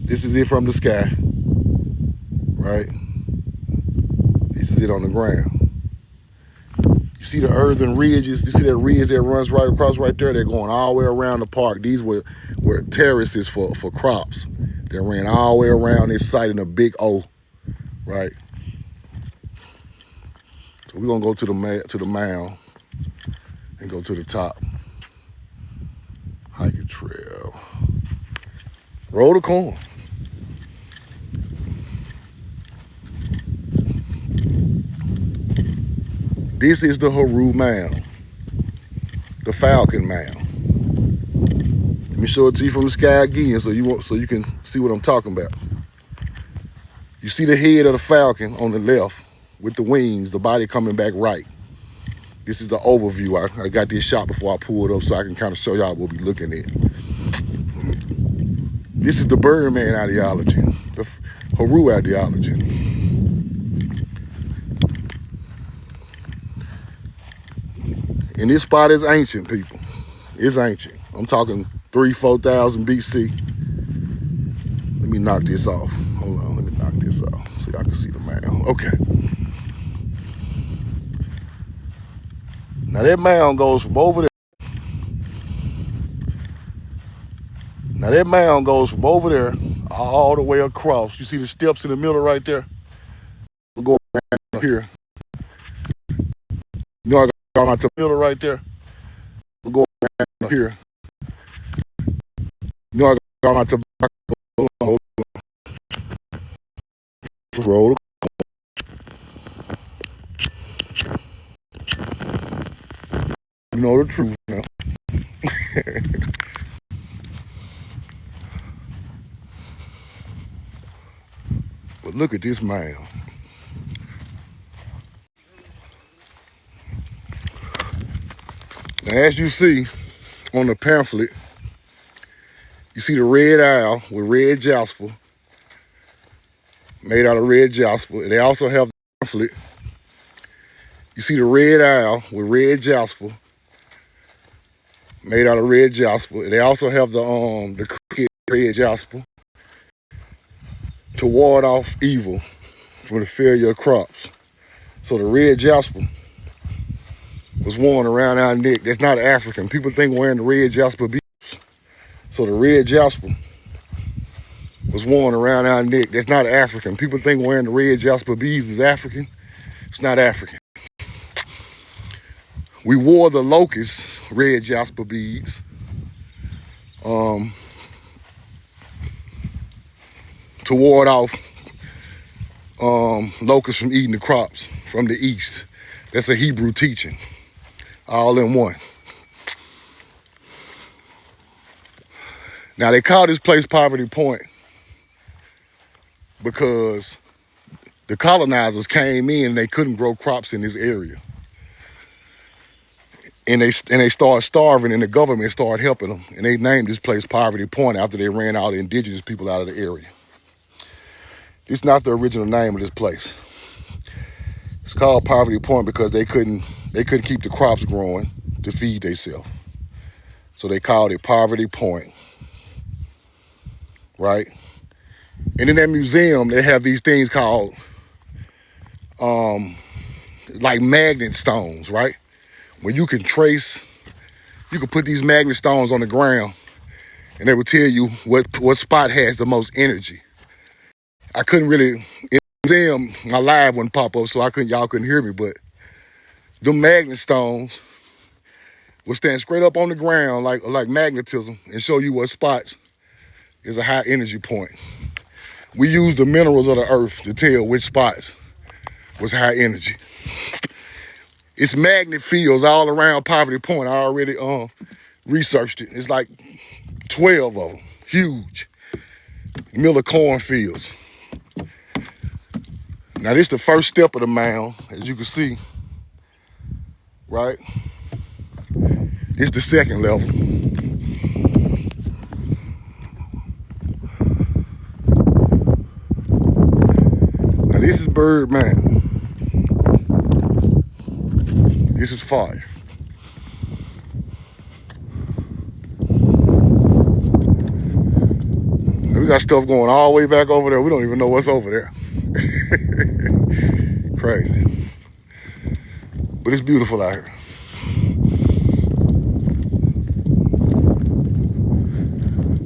This is it from the sky, right? This is it on the ground. You see the earthen ridges? You see that ridge that runs right across right there? They're going all the way around the park. These were terraces for crops. They ran all the way around this site in a big O, right? So we're gonna go to the mound and go to the top. Hiking trail. Roll the corn. This is the Haru Mound, the Falcon Mound. Let me show it to you from the sky again so you can see what I'm talking about. You see the head of the falcon on the left with the wings, the body coming back right. This is the overview. I got this shot before I pulled up so I can kind of show y'all what we're looking at. This is the Birdman ideology, the Haru ideology. And this spot is ancient, people. It's ancient. I'm talking 3,000-4,000 BC. Let me knock this off. Hold on, let me knock this off so y'all can see the mound. Okay. Now that mound goes from over there. Now that mound goes from over there all the way across. You see the steps in the middle right there? We'll go around here. You know I got out to the middle right there? We'll go around here. You know I got out to roll. You know the truth now. But look at this mound. Now, as you see on the pamphlet, you see the red owl with red jasper, made out of red jasper. And they also have the pamphlet. You see the red owl with red jasper, made out of red jasper. And they also have the cricket red jasper to ward off evil from the failure of crops. So the red jasper was worn around our neck. That's not African. People think wearing the red jasper beads. So the red jasper was worn around our neck. That's not African. People think wearing the red jasper beads is African. It's not African. We wore the locust red jasper beads to ward off locusts from eating the crops from the east. That's a Hebrew teaching, all in one. Now they call this place Poverty Point because the colonizers came in and they couldn't grow crops in this area. And they started starving and the government started helping them. And they named this place Poverty Point after they ran all the indigenous people out of the area. It's not the original name of this place. It's called Poverty Point because they couldn't keep the crops growing to feed themselves. So they called it Poverty Point, right? And in that museum, they have these things called like magnet stones, right? Where you can put these magnet stones on the ground and they will tell you what spot has the most energy. I couldn't really, in the museum, my live wouldn't pop up, so y'all couldn't hear me, but the magnet stones will stand straight up on the ground like magnetism and show you what spots is a high energy point. We use the minerals of the earth to tell which spots was high energy. It's magnet fields all around Poverty Point. I already researched it. It's like 12 of them, huge. Miller cornfields. Now this is the first step of the mound, as you can see, right? It's the second level. Now this is Bird Mound. This is fire. And we got stuff going all the way back over there. We don't even know what's over there. Crazy. But it's beautiful out here.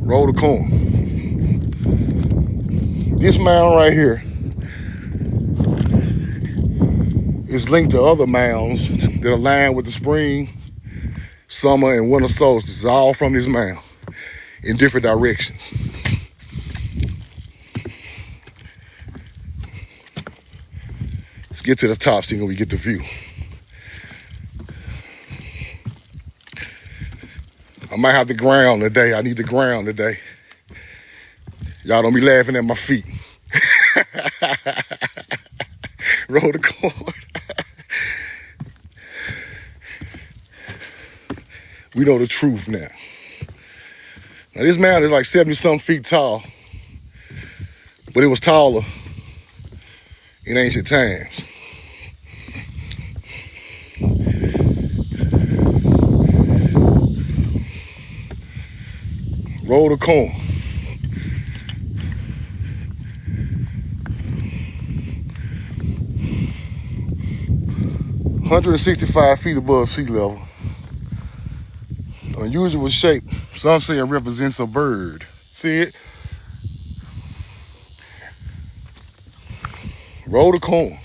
Roll the corn. This mound right here is linked to other mounds that align with the spring, summer, and winter solstices, all from this mound in different directions. Let's get to the top, see when we get the view. I might have to ground today. I need to ground today. Y'all don't be laughing at my feet. Roll the cord. We know the truth now. Now this mountain is like 70-something feet tall, but it was taller in ancient times. Roll the corn. "165 feet above sea level. Unusual shape. Some say it represents a bird. See it? Roll the corn.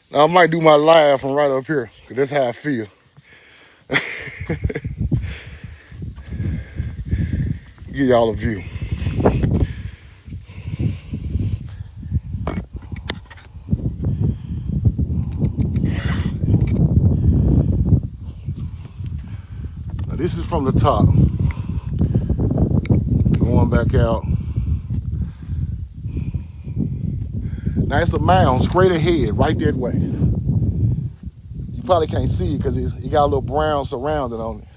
Now I might do my live from right up here, because that's how I feel. Give y'all a view. Now this is from the top. Going back out. Now it's a mound straight ahead, right that way. You probably can't see it because it got a little brown surrounding on it.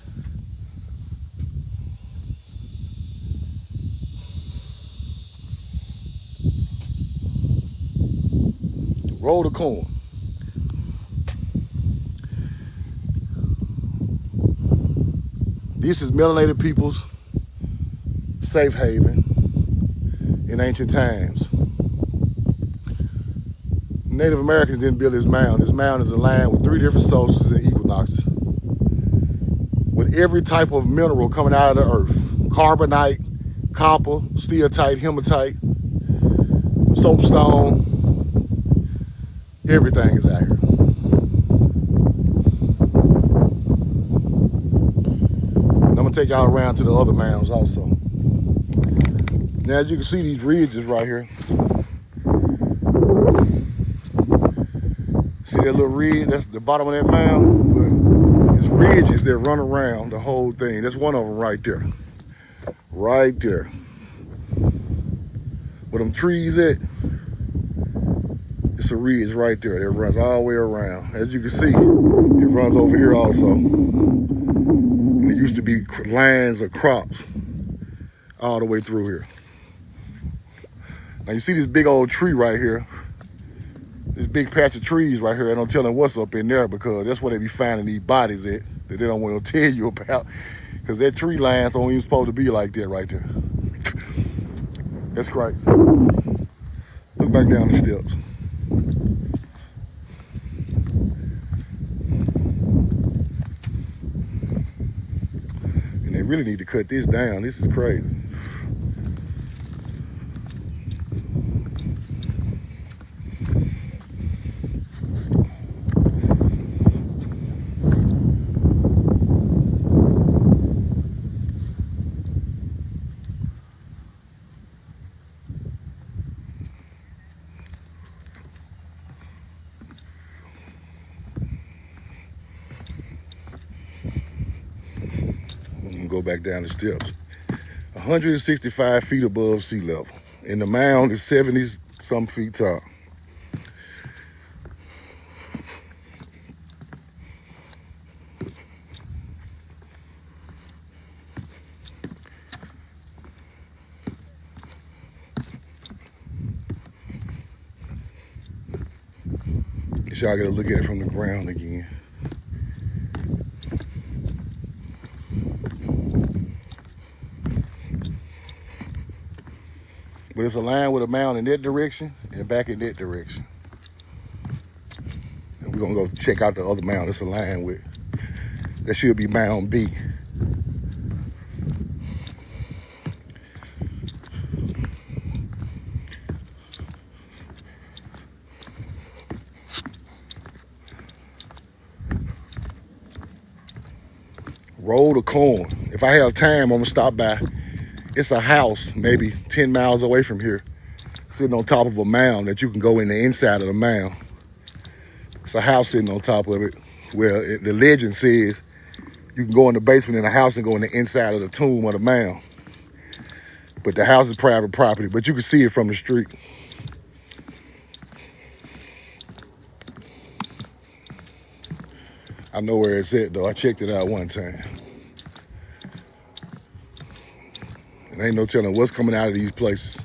Roll the corn. This is melanated people's safe haven in ancient times. Native Americans didn't build this mound. This mound is aligned with 3 different solstices and equinoxes, with every type of mineral coming out of the earth: carbonite, copper, steatite, hematite, soapstone. Everything is out here. And I'm gonna take y'all around to the other mounds also. Now, as you can see, these ridges right here. See that little ridge? That's the bottom of that mound. But it's ridges that run around the whole thing. That's one of them right there. Right there. Where them trees at? It's a ridge right there that runs all the way around. As you can see, it runs over here also. And it used to be lines of crops all the way through here. Now you see this big old tree right here. This big patch of trees right here. I don't tell them what's up in there, because that's where they be finding these bodies at that they don't want to tell you about. Because that tree lines don't even supposed to be like that right there. That's crazy. Look back down the steps. And they really need to cut this down. This is crazy. Go back down the steps. 165 feet above sea level. And the mound is 70-some feet tall. Y'all gotta look at it from the ground again. But it's aligned with a mound in that direction and back in that direction. And we're gonna go check out the other mound it's aligned with. That should be Mound B. Roll the corn. If I have time, I'm gonna stop by. It's a house maybe 10 miles away from here, sitting on top of a mound that you can go in the inside of the mound. It's a house sitting on top of it where the legend says you can go in the basement in the house and go in the inside of the tomb of the mound. But the house is private property, but you can see it from the street. I know where it's at though. I checked it out one time. And ain't no telling what's coming out of these places.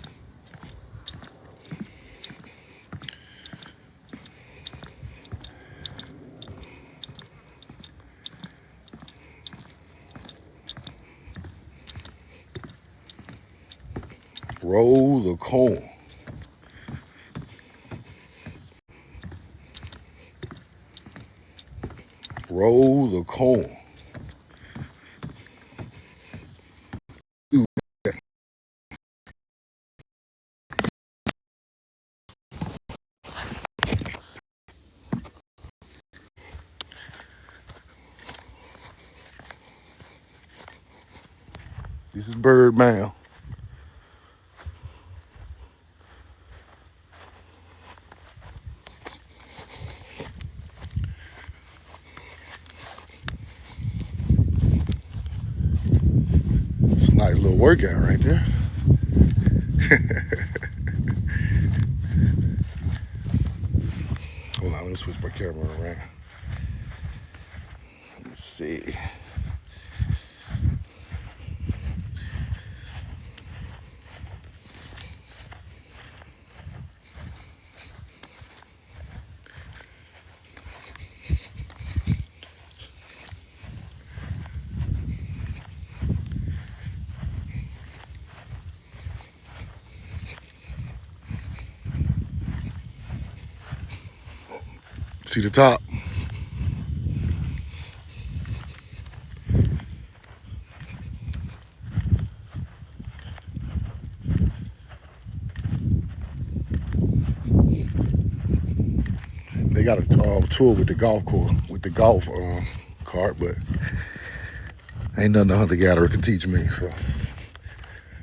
Roll the corn. Roll the corn. This is Bird Mound. It's a nice little workout right there. Hold on, let me switch my camera around. Let me see. See the top? They got a tour with the golf course, with the golf cart, but ain't nothing a hunter-gatherer can teach me, so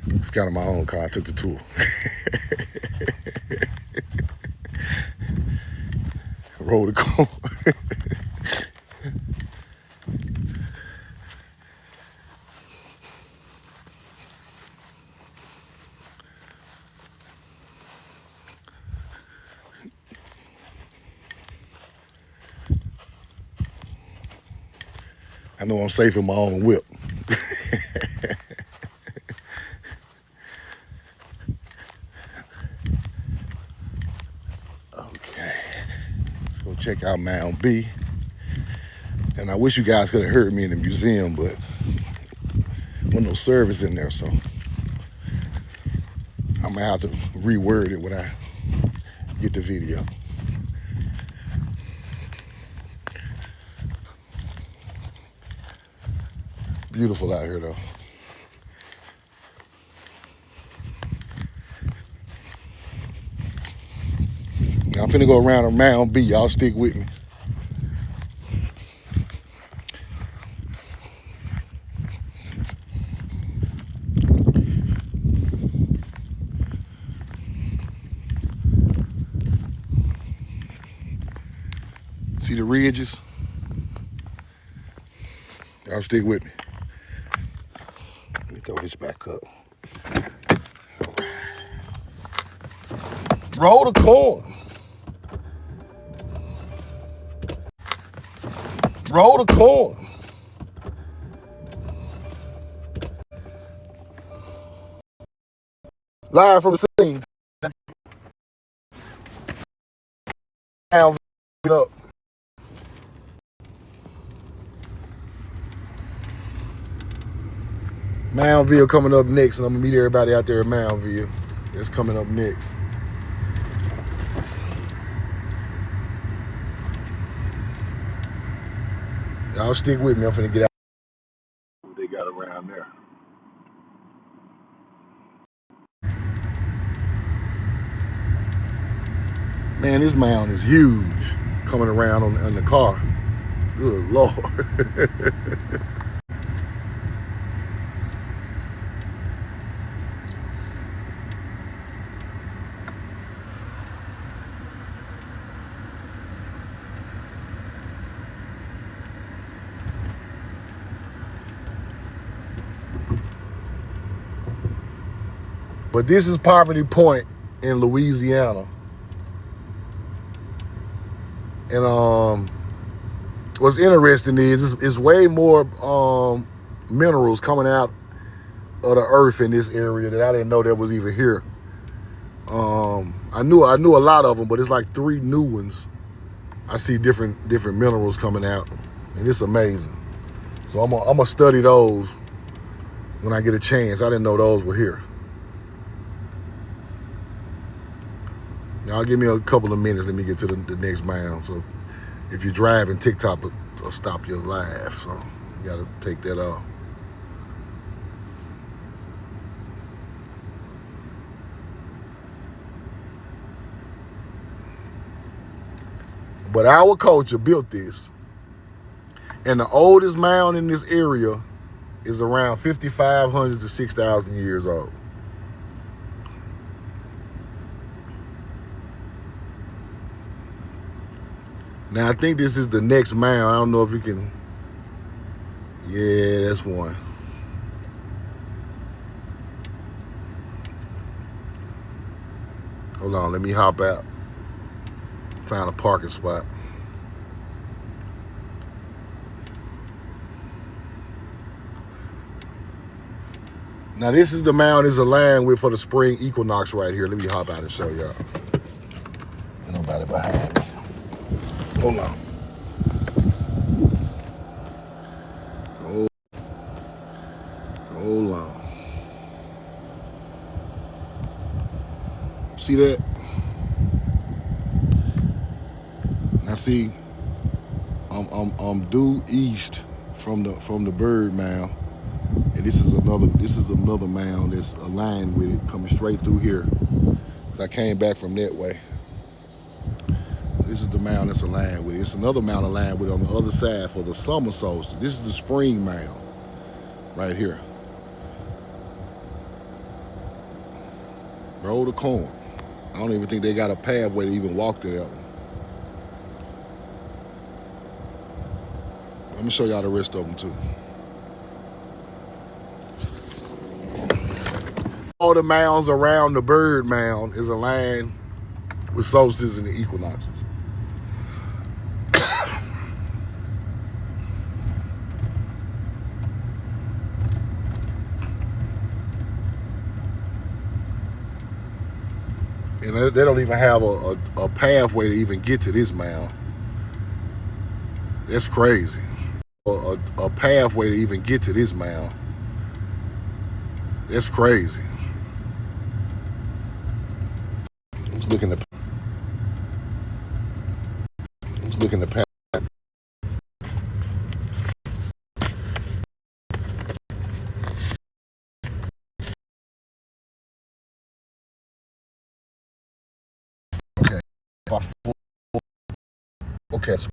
it's kind of my own car. I took the tour. Roll the corn. I know I'm safe in my own whip. Okay, let's go check out Mound B. And I wish you guys could have heard me in the museum, but wasn't no service in there, so I'm gonna have to reword it when I get the video. Beautiful out here though. Now I'm finna go around a Mound B. Y'all stick with me. See the ridges? Y'all stick with me. Let me throw this back up. Roll the corn. Roll the corn. Live from the scene. Down up. Moundville coming up next, and I'm gonna meet everybody out there at Moundville. That's coming up next. Y'all stick with me. I'm finna get out. What they got around there. Man, this mound is huge coming around on the car. Good Lord. But this is Poverty Point in Louisiana. And what's interesting is it's way more minerals coming out of the earth in this area that I didn't know that was even here. I knew a lot of them, but it's like 3 new ones. I see different minerals coming out, and it's amazing. So I'm gonna study those when I get a chance. I didn't know those were here. Y'all give me a couple of minutes. Let me get to the next mound. So if you're driving, TikTok will stop your live. So you gotta take that off. But our culture built this. And the oldest mound in this area is around 5,500 to 6,000 years old. Now, I think this is the next mound. I don't know if you can. Yeah, that's one. Hold on, let me hop out. Find a parking spot. Now, this is the mound is aligned with for the spring equinox right here. Let me hop out and show y'all. Ain't nobody behind me. Hold on. Hold on. See that? Now see, I'm due east from the bird mound, and this is another mound that's aligned with it, coming straight through here. Cause I came back from that way. This is the mound that's aligned with it. It's another mound aligned with it on the other side for the summer solstice. This is the spring mound right here. Roll the corn. I don't even think they got a pathway to even walk to that one. I'm gonna show y'all the rest of them too. All the mounds around the bird mound is aligned with solstices and the equinoxes. And they don't even have a pathway to even get to this mound. That's crazy. A pathway to even get to this mound. That's crazy. I'm just looking at path. Okay. Okay. So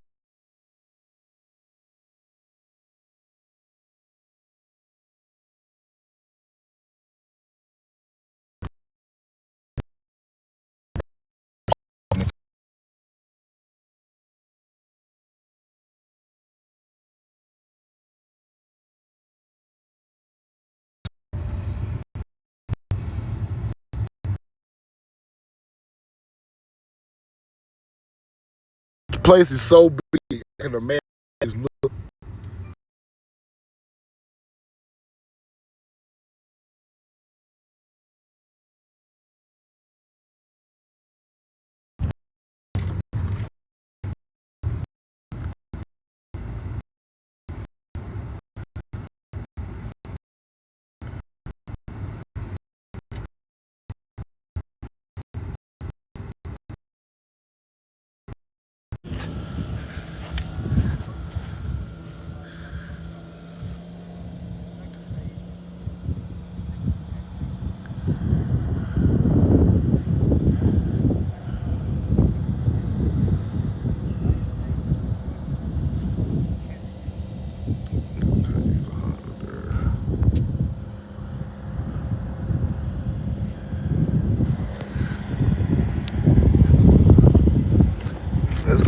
the place is so big, I can imagine it's look.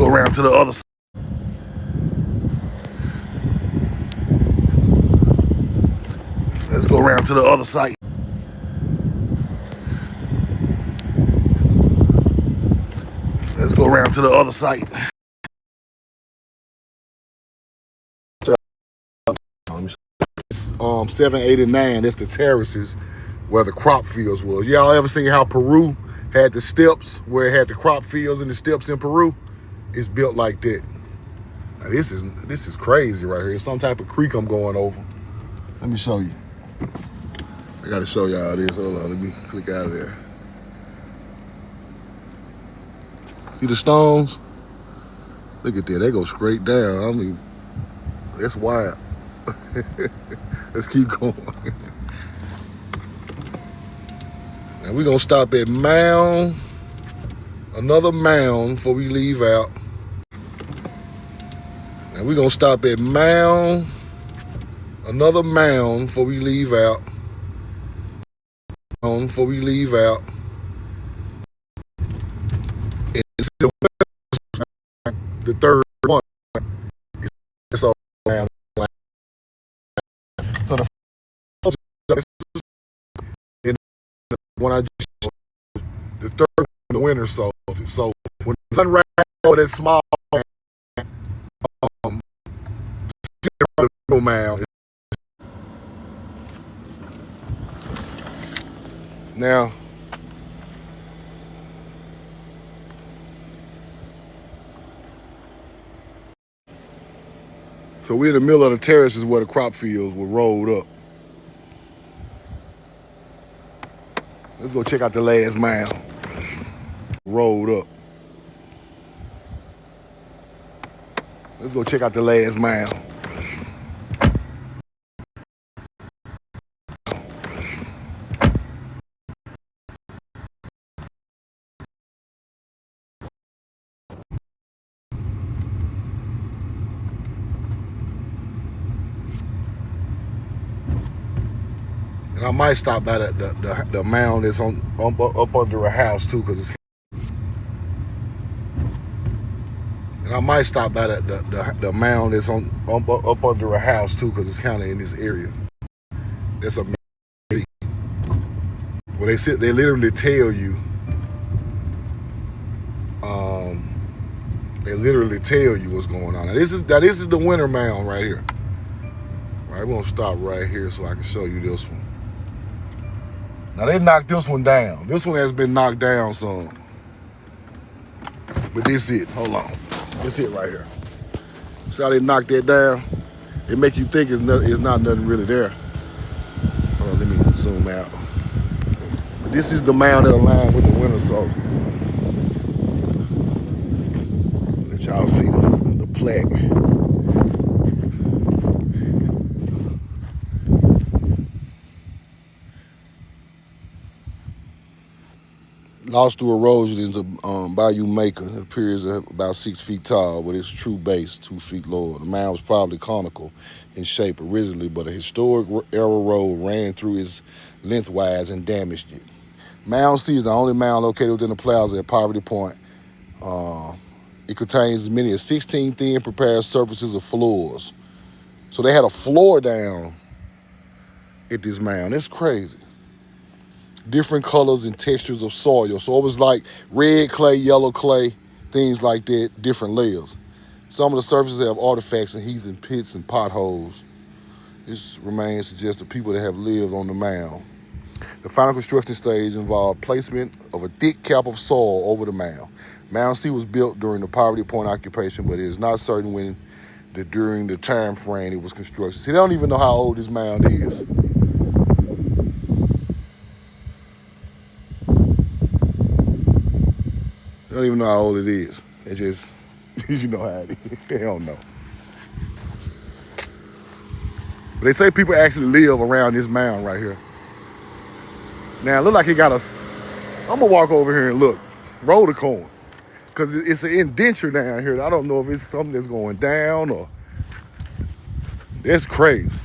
around to the other side. Let's go around to the other side. Let's go around to the other side. 7, 8, and 9, that's the terraces where the crop fields was. Y'all ever seen how Peru had the steps where it had the crop fields and the steps in Peru? It's built like that. Now, this is crazy right here. It's some type of creek I'm going over. Let me show you. I gotta show y'all this. Hold on, let me click out of there. See the stones? Look at that, they go straight down. I mean, that's wild. Let's keep going. And we're gonna stop at Mound, another mound before we leave out. And we're gonna stop at Mound, another mound before we leave out. Before we leave out. And it's the third one. It's all mound. So the one I just showed, the third one, the winter solstice. So when the sun rises over that small mound. Now, so we're in the middle of the terraces where the crop fields were rolled up. Let's go check out the last mound. Rolled up. Let's go check out the last mound. And I might stop by the mound that's up under a house too, cause it's. And I might stop by the mound that's up under a house too, cause it's kind of in this area. That's amazing. Well, they literally tell you. They literally tell you what's going on. Now this is the winter mound right here. All right, we're gonna stop right here so I can show you this one. Now they knocked this one down. This one has been knocked down some. But this it. Hold on. This it right here. See how they knocked that down? They make you think it's not nothing really there. Hold on, let me zoom out. But this is the mound that aligned with the winter solstice. Let y'all see the plaque. Lost through erosion into Bayou Maker. It appears about 6 feet tall, with its true base 2 feet lower. The mound was probably conical in shape originally, but a historic era road ran through its lengthwise and damaged it. Mound C is the only mound located within the plaza at Poverty Point. It contains as many as 16 thin prepared surfaces of floors. So they had a floor down at this mound. That's crazy. Different colors and textures of soil. So it was like red clay, yellow clay, things like that, different layers. Some of the surfaces have artifacts and heaths and pits and potholes. This remains suggests the people that have lived on the mound. The final construction stage involved placement of a thick cap of soil over the mound. Mound C was built during the Poverty Point occupation, but it is not certain when during the time frame it was constructed. See, they don't even know how old this mound is. They don't even know how old it is. They just, you know how it is. They don't know. But they say people actually live around this mound right here. Now, it look like it got us. I'm going to walk over here and look. Roll the coin. Because it's an indenture down here. I don't know if it's something that's going down or. That's crazy.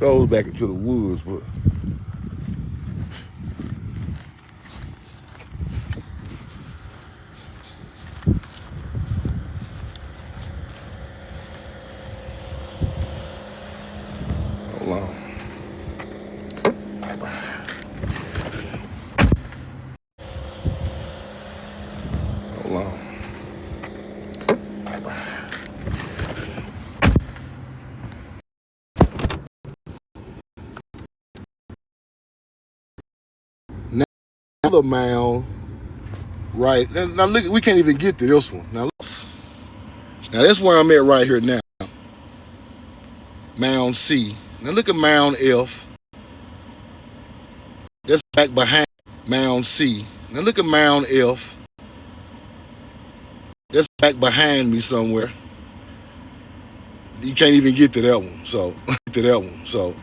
goes back into the woods, but hold on. Hold on. Now the mound, right? Now look, we can't even get to this one. Now that's where I'm at right here now. Mound C. Now look at Mound F. That's back behind Mound C. Now look at Mound F. That's back behind me somewhere. You can't even get to that one. So to that one. So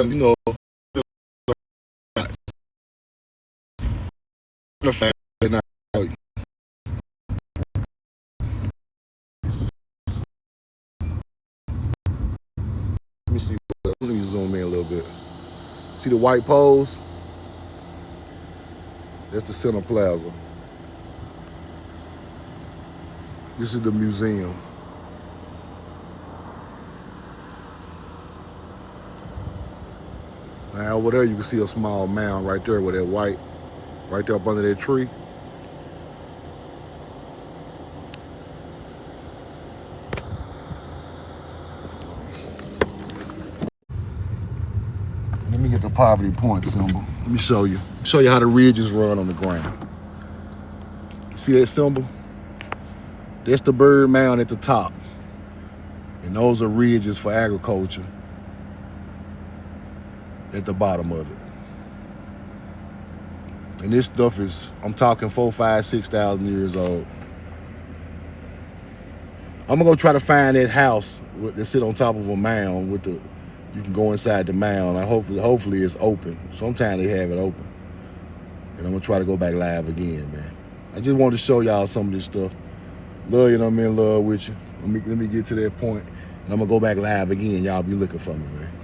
you know, let me see. Let me zoom in a little bit. See the white poles? That's the center plaza. This is the museum. Now over there you can see a small mound right there with that white, right there up under that tree. Let me get the poverty point symbol. Let me show you. Show you how the ridges run on the ground. See that symbol? That's the bird mound at the top. And those are ridges for agriculture at the bottom of it. And this stuff is, I'm talking 4,000, 5,000, 6,000 years old. I'm gonna go try to find that house that sit on top of a mound with the, you can go inside the mound. Hopefully it's open. Sometimes they have it open. And I'm gonna try to go back live again, man. I just wanted to show y'all some of this stuff. Love you, and I'm in love with you. Let me get to that point, and I'm gonna go back live again. Y'all be looking for me, man.